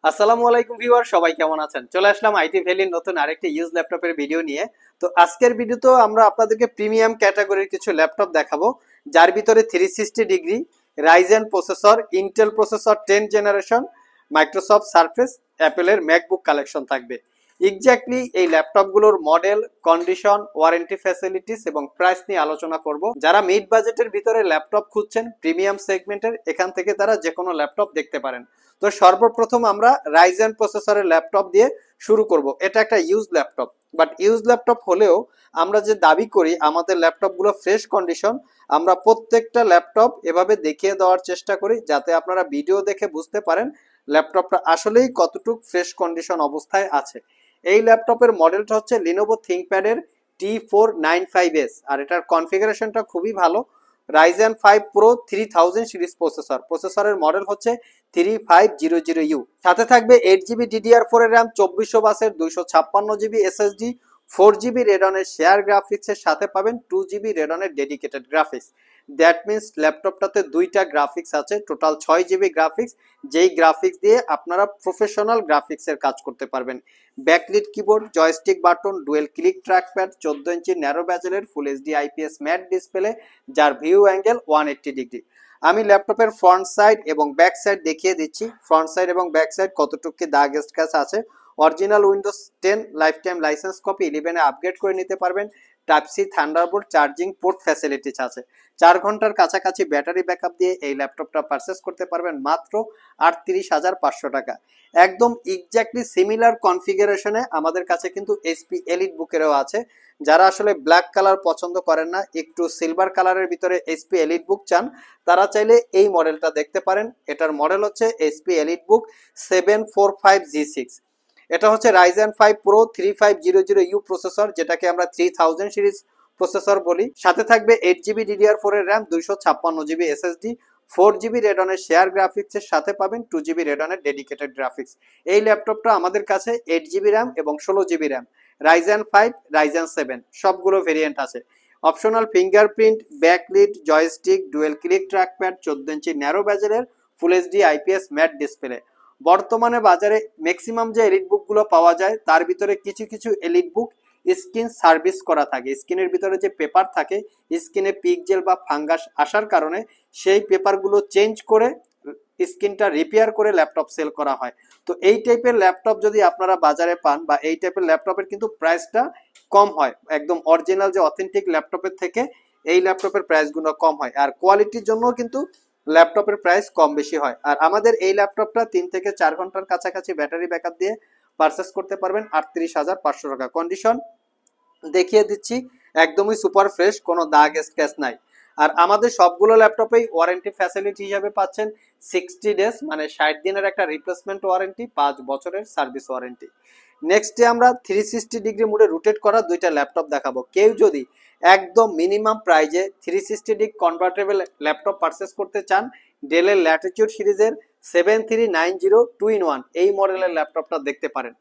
আসসালামু আলাইকুম ভিউয়ার, সবাই কেমন আছেন? চলে আসলাম আইটি ভ্যালির নতুন আরেকটি ইউজ ল্যাপটপের ভিডিও নিয়ে। তো আজকের ভিডিওতে আমরা আপনাদেরকে প্রিমিয়াম ক্যাটাগরির কিছু ল্যাপটপ দেখাবো, যার ভিতরে 360 degree Ryzen processor, Intel processor 10 generation, Microsoft Surface, অ্যাপেলের ম্যাকবুক কালেকশন থাকবে। এক্স্যাক্টলি এই ল্যাপটপগুলোর মডেল, কন্ডিশন, ওয়ারেন্টি ফ্যাসিলিটিস এবং প্রাইস নিয়ে আলোচনা করব। যারা মিড বাজেটের ভিতরে ল্যাপটপ খুঁজছেন প্রিমিয়াম সেগমেন্টের, এখান থেকে তারা যে কোনো ল্যাপটপ দেখতে পারেন। তো সর্বপ্রথম আমরা রাইজেন প্রসেসরের ল্যাপটপ দিয়ে শুরু করব। এটা একটা use laptop, but use laptop হলেও আমরা যে দাবি করি আমাদের ল্যাপটপগুলো ফ্রেশ কন্ডিশন, আমরা প্রত্যেকটা ল্যাপটপ এভাবে দেখিয়ে দেওয়ার চেষ্টা করি যাতে আপনারা ভিডিও দেখে বুঝতে পারেন ল্যাপটপটা আসলেই কতটুকু ফ্রেশ কন্ডিশন অবস্থায় আছে। এই ল্যাপটপের মডেলটা হচ্ছে লিনোভো থিংকপ্যাডের T495S, আর এটার কনফিগারেশনটা খুবই ভালো। রাইজেন 5 প্রো 3000 সিরিজ প্রসেসরের মডেল হচ্ছে 3500U। সাথে থাকবে 8GB DDR4 এর র্যাম, 2400 বাসের 256GB SSD, 4GB রেডনের শেয়ার গ্রাফিক্সের সাথে পাবেন 2GB রেডনের ডেডিকেটেড গ্রাফিক্স। দ্যাট মিনস ল্যাপটপটাতে দুইটা গ্রাফিক্স আছে, টোটাল 6GB গ্রাফিক্স, যেই গ্রাফিক্স দিয়ে আপনারা প্রফেশনাল গ্রাফিক্সের কাজ করতে পারবেন। Backlit keyboard, joystick button, dual click trackpad, 14 inch narrow ব্যাজেলের full HD IPS matte display, যার ভিউ অ্যাঙ্গেল 180 ডিগ্রি। আমি ল্যাপটপের ফ্রন্ট সাইড এবং ব্যাক সাইড দেখিয়ে দিচ্ছি। ফ্রন্ট সাইড এবং ব্যাক সাইড কতটুকু দাগ স্ক্র্যাচ আছে। Original Windows 10 life time licence copy 11 এ আপগ্রেড করে নিতে পারবেন। Type C Thunderbolt charging port facilities আছে। 4 ঘন্টার কাছাকাছি ব্যাটারি ব্যাকআপ দিয়ে এই ল্যাপটপটা পারচেস করতে পারবেন মাত্র 38,500 টাকা। একদম এক্স্যাক্টলি সিমিলার কনফিগারেশনে আমাদের কাছে কিন্তু এইচপি এলিট বুকেরও আছে। যারা আসলে ব্ল্যাক কালার পছন্দ করেন না, একটু সিলভার কালারের ভিতরে এইচপি এলিট বুক চান, তারা চাইলে এই মডেলটা দেখতে পারেন। এটার মডেল হচ্ছে এইচপি এলিট বুক 745G6। এটা হচ্ছে রাইজেন 5 প্রো 3500U প্রসেসর, যেটাকে আমরা 3000 সিরিজ প্রসেসর বলি। সাথে থাকবে 8GB DDR4 এর RAM, 256GB SSD, 4GB রেডনের share গ্রাফিক্সের সাথে পাবেন 2GB রেডনের ডেডিকেটেড গ্রাফিক্স। এই ল্যাপটপটা আমাদের কাছে 8GB র্যাম এবং 16GB র্যাম, রাইজেন 5, রাইজেন 7 সবগুলো ভেরিয়েন্ট আছে। Optional fingerprint, backlit, joystick, dual click trackpad, 14 inch narrow ব্যাজেলের full HD IPS matte display. বর্তমানে বাজারে ম্যাক্সিমাম যে এলিট বুকগুলো পাওয়া যায় তার ভিতরে কিছু কিছু এলিট বুক স্কিন সার্ভিস করা থাকে। স্কিনের ভিতরে যে পেপার থাকে, স্কিনে পিকজেল বা ফাঙ্গাস আসার কারণে সেই পেপারগুলো চেঞ্জ করে স্কিনটা রিপেয়ার করে ল্যাপটপ সেল করা হয়। তো এই টাইপের ল্যাপটপ যদি আপনারা বাজারে পান, বা এই টাইপের ল্যাপটপের কিন্তু প্রাইসটা কম হয়, একদম অরিজিনাল যে অথেন্টিক ল্যাপটপের থেকে এই ল্যাপটপের প্রাইসগুলো কম হয়, আর কোয়ালিটির জন্য কিন্তু ল্যাপটপের প্রাইস কম বেশি হয়। আর আমাদের এই ল্যাপটপটা 3 থেকে 4 ঘন্টার কাছাকাছি ব্যাটারি ব্যাকআপ দিয়ে পারচেস করতে পারবেন 38,500 টাকা। কন্ডিশন দেখিয়ে দিচ্ছি, একদমই সুপার ফ্রেশ, কোনো দাগ স্ক্র্যাচ নাই। আর আমাদের সবগুলো ল্যাপটপেই ওয়ারেন্টি ফ্যাসিলিটি হিসাবে পাচ্ছেন 60 ডেজ, মানে 60 দিনের একটা রিপ্লেসমেন্ট ওয়ারেন্টি, 5 বছরের সার্ভিস ওয়ারেন্টি। নেক্সটে আমরা 360 ডিগ্রি মোডে রোটেট করা দুইটা ল্যাপটপ দেখাবো। কেউ যদি একদম মিনিমাম প্রাইজে 360 ডিগ্রি কনভার্টেবল ল্যাপটপ পারচেস করতে চান, ডেলের ল্যাটিটিউড সিরিজের 7390 2-in-1 এই মডেলের ল্যাপটপটা দেখতে পারেন।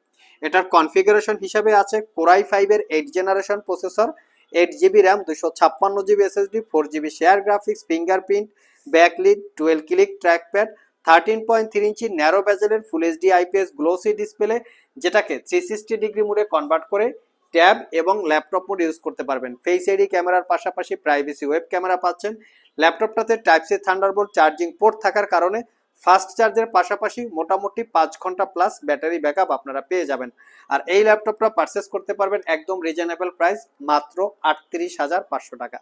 এটার কনফিগারেশন হিসাবে আছে কোরাই 5 এর 8 generation processor, 8GB RAM, 256GB SSD, 4GB share graphics, fingerprint, backlit, dual click trackpad, 13.3 inch narrow ব্যাজেলের full HD IPS glossy display, যেটাকে 360 ডিগ্রি মোডে কনভার্ট করে ট্যাব এবং ল্যাপটপ মোড ইউজ করতে পারবেন। ফেস আইডি ক্যামেরার পাশাপাশি প্রাইভেসি ওয়েব ক্যামেরা পাচ্ছেন। ল্যাপটপটাতে type C Thunderbolt charging port থাকার কারণে ফাস্ট চার্জের পাশাপাশি মোটামুটি 5 ঘন্টা প্লাস ব্যাটারি ব্যাকআপ আপনারা পেয়ে যাবেন। আর এই ল্যাপটপটা পারচেস করতে পারবেন একদম রিজনেবল প্রাইস, মাত্র 38,500 টাকা।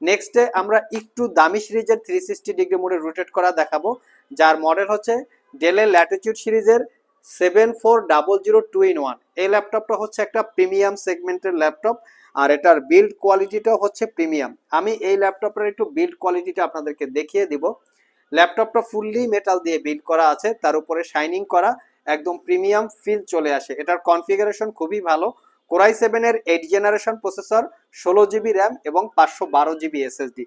নেক্সটে আমরা একটু দামি সিরিজের 360 ডিগ্রি মোডে রোটেট করা দেখাবো, যার মডেল হচ্ছে ডেলের ল্যাটিটিউড সিরিজের 7400 2-in-1। এই ল্যাপটপটা হচ্ছে একটা প্রিমিয়াম সেগমেন্টের ল্যাপটপ, আর এটার বিল্ড কোয়ালিটিটাও হচ্ছে প্রিমিয়াম। আমি এই ল্যাপটপের একটু বিল্ড কোয়ালিটিটা আপনাদেরকে দেখিয়ে দিব। ল্যাপটপটা ফুললি মেটাল দিয়ে বিল্ড করা আছে, তার উপরে শাইনিং করা, একদম প্রিমিয়াম ফিল চলে আসে। এটার কনফিগারেশন খুবই ভালো। কোরাই 7 এর 8 জেনারেশন প্রসেসর, 16GB র্যাম এবং 512GB SSD,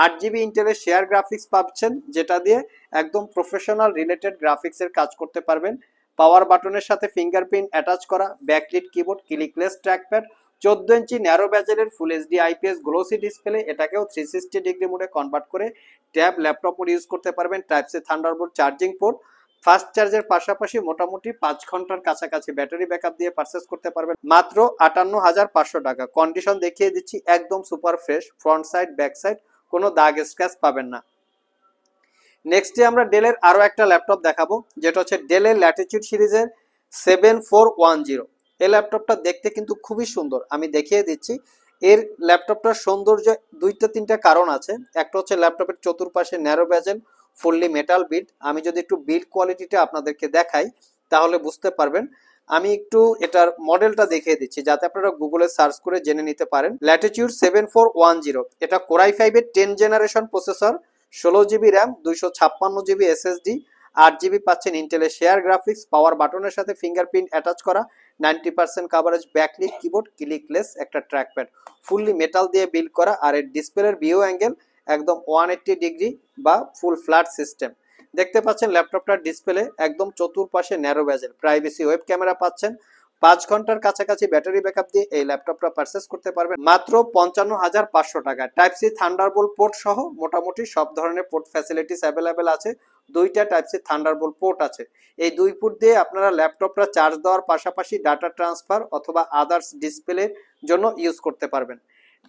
8GB ইন্টেলের শেয়ার গ্রাফিক্স পাচ্ছেন, যেটা দিয়ে একদম প্রফেশনাল রিলেটেড গ্রাফিক্সের কাজ করতে পারবেন। পাওয়ার বাটনের সাথে ফিঙ্গারপ্রিন্ট অ্যাটাচ করা, backlit keyboard, clickless trackpad, 14 inch narrow ব্যাজেলের full HD IPS glossy display, এটাকেও 360 ডিগ্রি মোডে কনভার্ট করে ট্যাব ল্যাপটপ মোড ইউজ করতে পারবেন। Type C Thunderbolt charging port, fast চার্জের পাশাপাশি মোটামুটি 5 ঘন্টার কাছাকাছি ব্যাটারি ব্যাকআপ দিয়ে পারচেস করতে পারবেন মাত্র 58,500 টাকা। কন্ডিশন দেখিয়ে দিচ্ছি, একদম super fresh, front side back side কোনো দাগ স্ক্র্যাচ পাবেন না। নেক্সটে আমরা ডেলের আরো একটা ল্যাপটপ দেখাবো, যেটা হচ্ছে ডেলের ল্যাটিটিউড সিরিজের 7410। এই ল্যাপটপটা দেখতে কিন্তু খুবই সুন্দর, আমি দেখিয়ে দিচ্ছি। এর ল্যাপটপটার সৌন্দর্য দুইটা তিনটা কারণ আছে। একটা হচ্ছে ল্যাপটপের চতুর্পাশে ন্যারো বেজেল, ফুললি মেটাল বিল্ড। আমি যদি একটু বিল্ড কোয়ালিটিটা আপনাদেরকে দেখাই তাহলে বুঝতে পারবেন। আমি একটু এটার মডেলটা দেখিয়ে দিচ্ছি যাতে আপনারা গুগলে সার্চ করে জেনে নিতে পারেন। ল্যাটিটিউড 7410, এটা কোরাই 5-এর 10 generation processor, 16 GB RAM, 256 GB SSD, 8 GB পাচ্ছেন ইন্টেলের শেয়ার গ্রাফিক্স, পাওয়ার বাটনের সাথে ফিঙ্গারপ্রিন্ট অ্যাটাচ করা, 90% কাভারেজ ব্যাকলিট কিবোর্ড, ক্লিকলেস একটা ট্র্যাকপ্যাড, ফুললি মেটাল দিয়ে বিল্ড করা। আর এর ডিসপ্লের ভিউ অ্যাঙ্গেল একদম 180 ডিগ্রি বা ফুল ফ্ল্যাট সিস্টেম। দেখতে পাচ্ছেন ল্যাপটপটার ডিসপ্লে একদম চতুর্পাশে ন্যারো বেজেল, প্রাইভেসি ওয়েব ক্যামেরা পাচ্ছেন। 5 ঘন্টার কাছাকাছি ব্যাটারি ব্যাকআপ দিয়ে এই ল্যাপটপটা পারচেস করতে পারবেন মাত্র 55,500 টাকা। টাইপ সি থান্ডারবোল্ট পোর্ট সহ মোটামুটি সব ধরনের পোর্ট ফ্যাসিলিটিস অ্যাভেলেবেল আছে। দুইটা টাইপ সি থান্ডারবোল্ট পোর্ট আছে। এই দুই পোর্ট দিয়ে আপনারা ল্যাপটপটা চার্জ দেওয়ার পাশাপাশি ডাটা ট্রান্সফার অথবা আদার্স ডিসপ্লের জন্য ইউজ করতে পারবেন।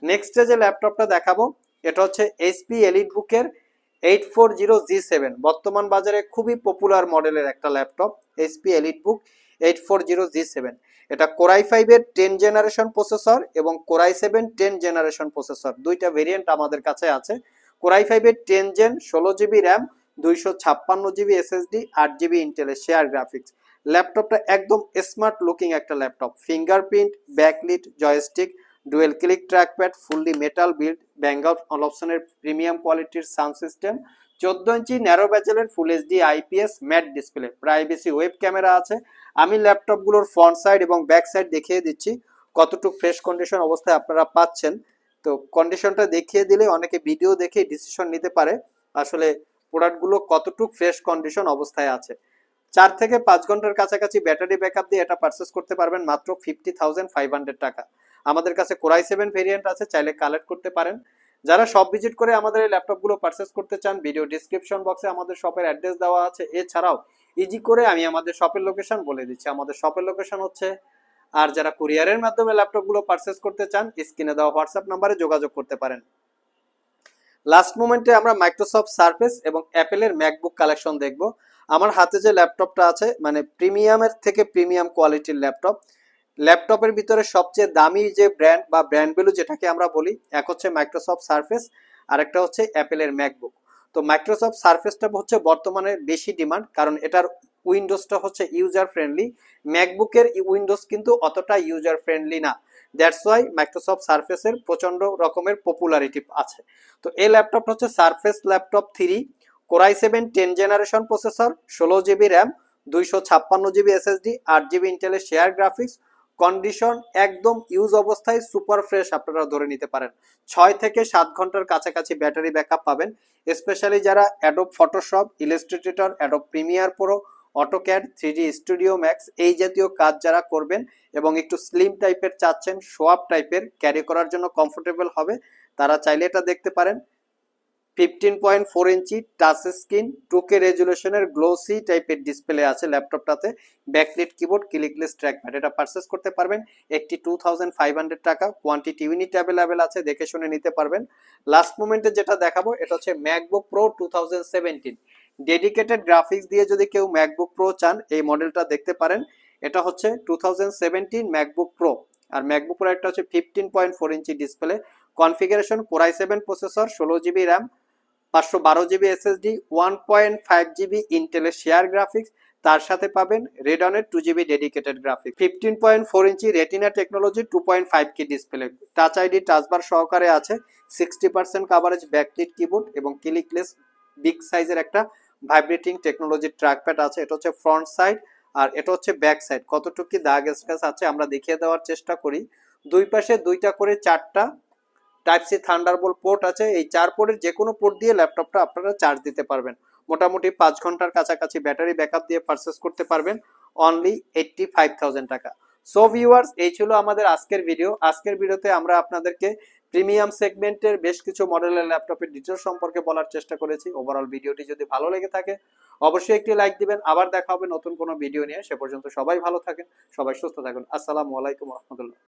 নেক্সটে যে ল্যাপটপটা দেখাবো এটা হচ্ছে এইচপি এলিটবুকের 840G7, বর্তমান বাজারে খুবই পপুলার মডেলের একটা ল্যাপটপ এইচপি এলিটবুক 840G7। এটা কোরাই 5-এর 10 জেনারেশন প্রসেসর এবং কোরাই 7 10 জেনারেশন প্রসেসর, দুইটা ভেরিয়েন্ট আমাদের কাছে আছে। কোরাই 5-এর 10 gen, 16 GB RAM, 256 GB SSD, 8 GB ইন্টেলের শেয়ার গ্রাফিক্স। ল্যাপটপটা একদম স্মার্ট লুকিং একটা laptop, fingerprint, backlit, joystick, dual click trackpad, fully metal build, ব্যাংআউট অপশনের প্রিমিয়াম কোয়ালিটির সাউন্ড সিস্টেম, 14 ইঞ্চি ন্যারো ব্যাচেলের full HD IPS matte display, privacy web camera আছে। আমি ল্যাপটপগুলোর ফ্রন্ট সাইড এবং ব্যাক সাইড দেখিয়ে দিচ্ছি কতটুকু ফ্রেশ কন্ডিশন অবস্থায় আপনারা পাচ্ছেন। তো কন্ডিশনটা দেখিয়ে দিলে অনেকে ভিডিও দেখে ডিসিশন নিতে পারে আসলে প্রোডাক্টগুলো কতটুকু ফ্রেশ কন্ডিশন অবস্থায় আছে। 4 থেকে 5 ঘন্টার কাছাকাছি ব্যাটারি ব্যাকআপ দিয়ে এটা পারচেস করতে পারবেন মাত্র 50,500 টাকা। আমাদের কাছে কোরাই 7 ভেরিয়েন্ট আছে, চাইলে কালেক্ট করতে পারেন। যারা শপ ভিজিট করে আমাদের এই ল্যাপটপগুলো পারচেস করতে চান, ভিডিও ডিসক্রিপশন বক্সে আমাদের শপের অ্যাড্রেস দেওয়া আছে। এছাড়াও ইজি করে আমি আমাদের শপের লোকেশন বলে দিচ্ছি। আমাদের শপের লোকেশন হচ্ছে, আর যারা কুরিয়ারের মাধ্যমে ল্যাপটপগুলো পারচেস করতে চান স্ক্রিনে দেওয়া হোয়াটসঅ্যাপ নাম্বারে যোগাযোগ করতে পারেন। লাস্ট মোমেন্টে আমরা মাইক্রোসফট সারফেস এবং অ্যাপেলের ম্যাকবুক কালেকশন দেখব। আমার হাতে যে ল্যাপটপটা আছে মানে প্রিমিয়ামের থেকে প্রিমিয়াম কোয়ালিটির ল্যাপটপ। ল্যাপটপের ভিতরে সবচেয়ে দামি যে ব্র্যান্ড বা ব্র্যান্ড ভ্যালু যেটাকে আমরা বলি, এক হচ্ছে মাইক্রোসফট সারফেস, আরেকটা হচ্ছে অ্যাপেলের ম্যাকবুক। তো মাইক্রোসফট সারফেসটা হচ্ছে বর্তমানে বেশি ডিমান্ড, কারণ এটার উইন্ডোজটা হচ্ছে ইউজার ফ্রেন্ডলি। ম্যাকবুকের উইন্ডোজ কিন্তু অতটা ইউজার ফ্রেন্ডলি না, দ্যাটস ওয়াই মাইক্রোসফট সারফেসের প্রচন্ড রকমের পপুলারিটি আছে। তো এই ল্যাপটপটা হচ্ছে Surface laptop 3, core i 7 10 generation processor, 16 GB RAM, 256 GB SSD, 8 GB ইন্টেলের শেয়ার গ্রাফিক্স। কন্ডিশন একদম ইউজ অবস্থায় সুপার ফ্রেশ আপনারা ধরে নিতে পারেন। 6 থেকে 7 ঘন্টার কাছাকাছি ব্যাটারি ব্যাকআপ পাবেন। স্পেশালি যারা Adobe Photoshop, Illustrator, Adobe Premiere Pro, AutoCAD, 3ডি স্টুডিও ম্যাক্স এই জাতীয় কাজ যারা করবেন এবং একটু স্লিম টাইপের চাচ্ছেন, শোআপ টাইপের ক্যারি করার জন্য কমফোর্টেবল হবে, তারা চাইলে এটা দেখতে পারেন। 15.4 ইঞ্চি টাচ স্ক্রিন, 2K রেজুলেশনের গ্লোসি টাইপের ডিসপ্লে আছে ল্যাপটপটাতে, ব্যাকলিট কিবোর্ড, ক্লিকলেস ট্র্যাকপ্যাড। এটা পারচেস করতে পারবেন 82,500 টাকা। কোয়ান্টিটি ইউনিট অ্যাভেলেবেল আছে, দেখে শুনে নিতে পারবেন। লাস্ট মোমেন্টে যেটা দেখাবো এটা হচ্ছে ম্যাকবুক প্রো 2017। ডেডিকেটেড গ্রাফিক্স দিয়ে যদি কেউ ম্যাকবুক প্রো চান এই মডেলটা দেখতে পারেন। এটা হচ্ছে 2017 ম্যাকবুক প্রো। আর ম্যাকবুক প্রো একটা হচ্ছে 15.4 inch display. Configuration core i 7 processor, 16 GB RAM, 512 GB SSD, 1.5 GB ইন্টেলের শেয়ার গ্রাফিক্স। তার সাথে পাবেন রেডনের 2 GB dedicated graphics, 15.4 inch retina technology, 2.5K display, touch ID touch bar সহকারে আছে, 60% কাভারেজ ব্যাকলিট কিবোর্ড এবং ক্লিকলেস বিগ সাইজের একটা ভাইব্রেটিং টেকনোলজি ট্র্যাকপ্যাড আছে। এটা হচ্ছে ফ্রন্ট সাইড আর এটা হচ্ছে ব্যাক সাইড। কতটুকু দাগ স্ক্র্যাচ আছে আমরা দেখিয়ে দেওয়ার চেষ্টা করি। দুই পাশে দুইটা করে 4টা টাইপ সি থান্ডারবোল্ট পোর্ট আছে। এই 4 পোর্টের যে কোনো পোর্ট দিয়ে ল্যাপটপটা আপনারা চার্জ দিতে পারবেন। মোটামুটি 5 ঘন্টার কাছাকাছি ব্যাটারি ব্যাকআপ দিয়ে পারচেস করতে পারবেন অনলি 85,000 টাকা। সো ভিউয়ার্স, এই ছিল আমাদের আজকের ভিডিও। আজকের ভিডিওতে আমরা আপনাদেরকে প্রিমিয়াম সেগমেন্টের বেশ কিছু মডেলের ল্যাপটপের ডিটেলস সম্পর্কে বলার চেষ্টা করেছি। ওভারঅল ভিডিওটি যদি ভালো লেগে থাকে অবশ্যই একটি লাইক দিবেন। আবার দেখা হবে নতুন কোনো ভিডিও নিয়ে। সে পর্যন্ত সবাই ভালো থাকেন, সবাই সুস্থ থাকুন। আসসালামু আলাইকুম রহমতুল্লাহ।